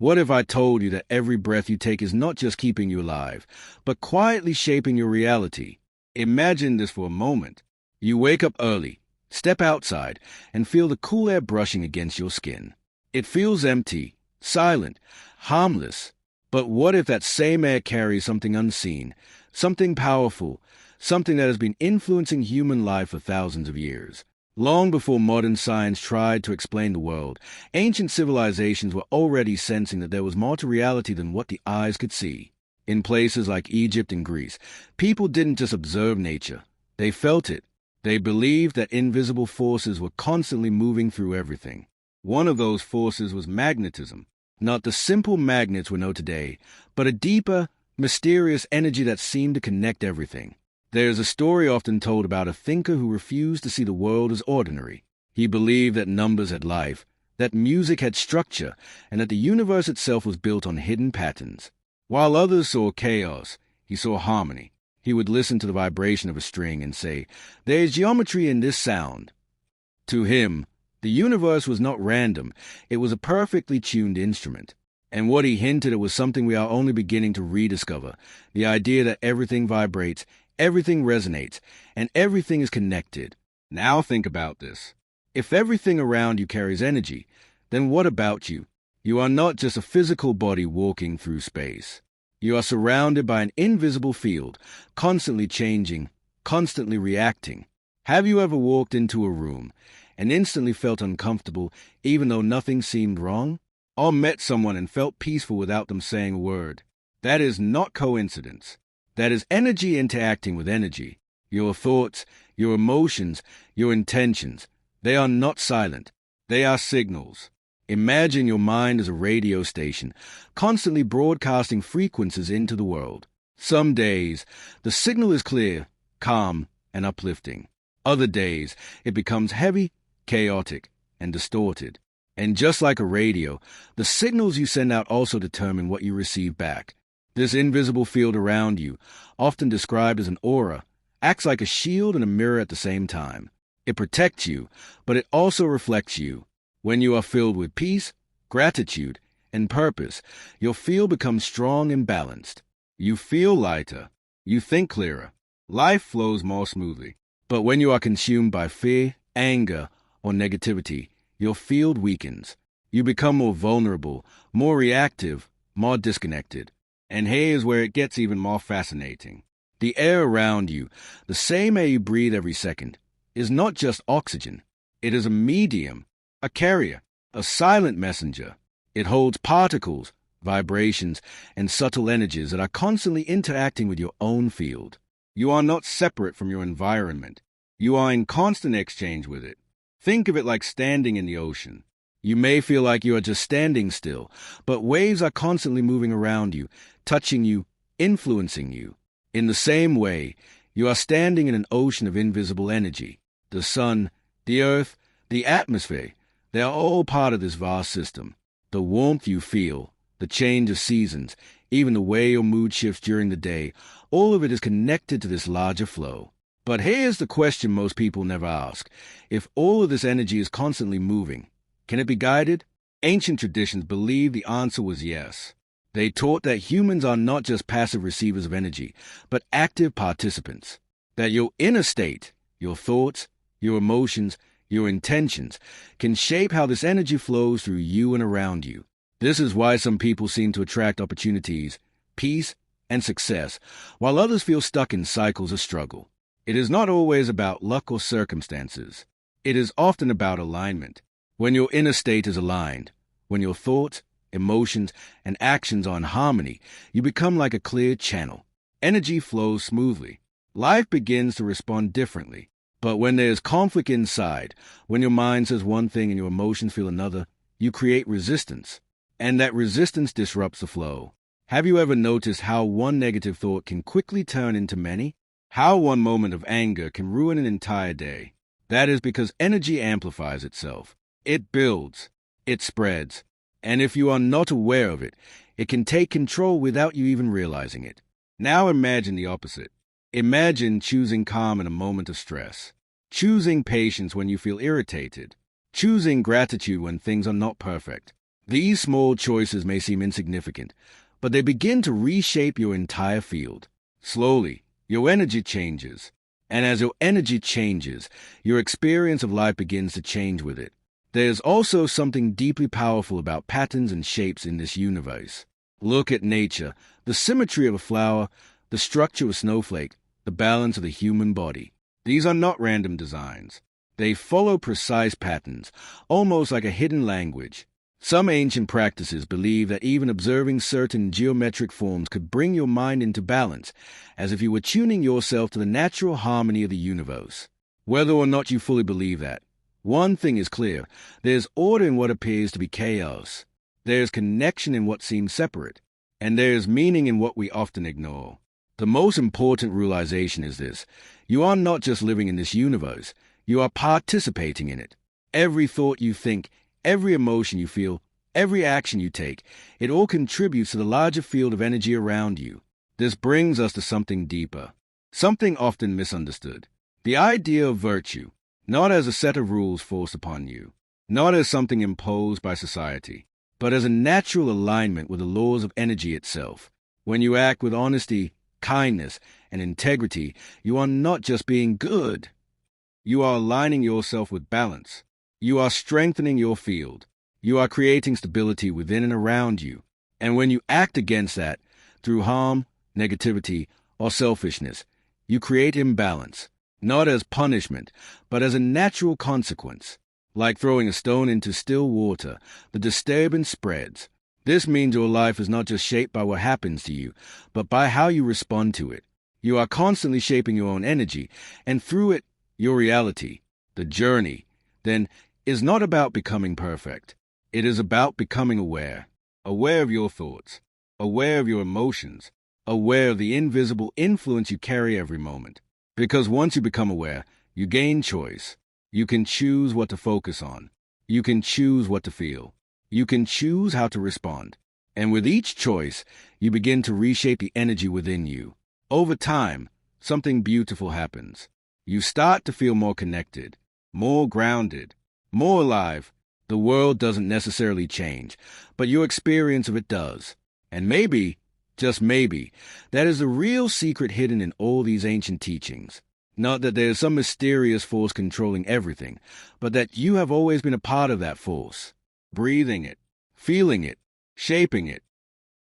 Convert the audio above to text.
What if I told you that every breath you take is not just keeping you alive, but quietly shaping your reality? Imagine this for a moment. You wake up early, step outside, and feel the cool air brushing against your skin. It feels empty, silent, harmless. But what if that same air carries something unseen, something powerful, something that has been influencing human life for thousands of years? Long before modern science tried to explain the world, ancient civilizations were already sensing that there was more to reality than what the eyes could see. In places like Egypt and Greece, people didn't just observe nature, they felt it. They believed that invisible forces were constantly moving through everything. One of those forces was magnetism, not the simple magnets we know today, but a deeper, mysterious energy that seemed to connect everything. There's a story often told about a thinker who refused to see the world as ordinary. He believed that numbers had life, that music had structure, and that the universe itself was built on hidden patterns. While others saw chaos, he saw harmony. He would listen to the vibration of a string and say, "There is geometry in this sound." To him, the universe was not random, it was a perfectly tuned instrument. And what he hinted at was something we are only beginning to rediscover, the idea that everything vibrates, everything resonates, and everything is connected. Now think about this. If everything around you carries energy, then what about you? You are not just a physical body walking through space. You are surrounded by an invisible field, constantly changing, constantly reacting. Have you ever walked into a room and instantly felt uncomfortable even though nothing seemed wrong? Or met someone and felt peaceful without them saying a word? That is not coincidence. That is energy interacting with energy. Your thoughts, your emotions, your intentions, they are not silent. They are signals. Imagine your mind as a radio station, constantly broadcasting frequencies into the world. Some days, the signal is clear, calm, and uplifting. Other days, it becomes heavy, chaotic, and distorted. And just like a radio, the signals you send out also determine what you receive back. This invisible field around you, often described as an aura, acts like a shield and a mirror at the same time. It protects you, but it also reflects you. When you are filled with peace, gratitude, and purpose, your field becomes strong and balanced. You feel lighter. You think clearer. Life flows more smoothly. But when you are consumed by fear, anger, or negativity, your field weakens. You become more vulnerable, more reactive, more disconnected. And here is where it gets even more fascinating. The air around you, the same air you breathe every second, is not just oxygen. It is a medium, a carrier, a silent messenger. It holds particles, vibrations, and subtle energies that are constantly interacting with your own field. You are not separate from your environment. You are in constant exchange with it. Think of it like standing in the ocean. You may feel like you are just standing still, but waves are constantly moving around you, touching you, influencing you. In the same way, you are standing in an ocean of invisible energy. The sun, the earth, the atmosphere, they are all part of this vast system. The warmth you feel, the change of seasons, even the way your mood shifts during the day, all of it is connected to this larger flow. But here's the question most people never ask. If all of this energy is constantly moving, can it be guided? Ancient traditions believed the answer was yes. They taught that humans are not just passive receivers of energy, but active participants. That your inner state, your thoughts, your emotions, your intentions, can shape how this energy flows through you and around you. This is why some people seem to attract opportunities, peace, and success, while others feel stuck in cycles of struggle. It is not always about luck or circumstances. It is often about alignment. When your inner state is aligned, when your thoughts, emotions, and actions are in harmony, you become like a clear channel. Energy flows smoothly. Life begins to respond differently. But when there is conflict inside, when your mind says one thing and your emotions feel another, you create resistance. And that resistance disrupts the flow. Have you ever noticed how one negative thought can quickly turn into many? How one moment of anger can ruin an entire day? That is because energy amplifies itself. It builds. It spreads. And if you are not aware of it, it can take control without you even realizing it. Now imagine the opposite. Imagine choosing calm in a moment of stress, choosing patience when you feel irritated, choosing gratitude when things are not perfect. These small choices may seem insignificant, but they begin to reshape your entire field. Slowly, your energy changes. And as your energy changes, your experience of life begins to change with it. There's also something deeply powerful about patterns and shapes in this universe. Look at nature, the symmetry of a flower, the structure of a snowflake, the balance of the human body. These are not random designs. They follow precise patterns, almost like a hidden language. Some ancient practices believe that even observing certain geometric forms could bring your mind into balance, as if you were tuning yourself to the natural harmony of the universe. Whether or not you fully believe that, one thing is clear: there's order in what appears to be chaos. There's connection in what seems separate, and there's meaning in what we often ignore. The most important realization is this: you are not just living in this universe, you are participating in it. Every thought you think, every emotion you feel, every action you take, it all contributes to the larger field of energy around you. This brings us to something deeper, something often misunderstood. The idea of virtue, not as a set of rules forced upon you, not as something imposed by society, but as a natural alignment with the laws of energy itself. When you act with honesty, kindness, and integrity, you are not just being good. You are aligning yourself with balance. You are strengthening your field. You are creating stability within and around you. And when you act against that, through harm, negativity, or selfishness, you create imbalance, not as punishment, but as a natural consequence. Like throwing a stone into still water, the disturbance spreads. This means your life is not just shaped by what happens to you, but by how you respond to it. You are constantly shaping your own energy, and through it, your reality. The journey, then, is not about becoming perfect. It is about becoming aware. Aware of your thoughts, aware of your emotions, aware of the invisible influence you carry every moment. Because once you become aware, you gain choice. You can choose what to focus on. You can choose what to feel. You can choose how to respond. And with each choice, you begin to reshape the energy within you. Over time, something beautiful happens. You start to feel more connected, more grounded, more alive. The world doesn't necessarily change, but your experience of it does. And maybe, just maybe, that is the real secret hidden in all these ancient teachings. Not that there is some mysterious force controlling everything, but that you have always been a part of that force, breathing it, feeling it, shaping it,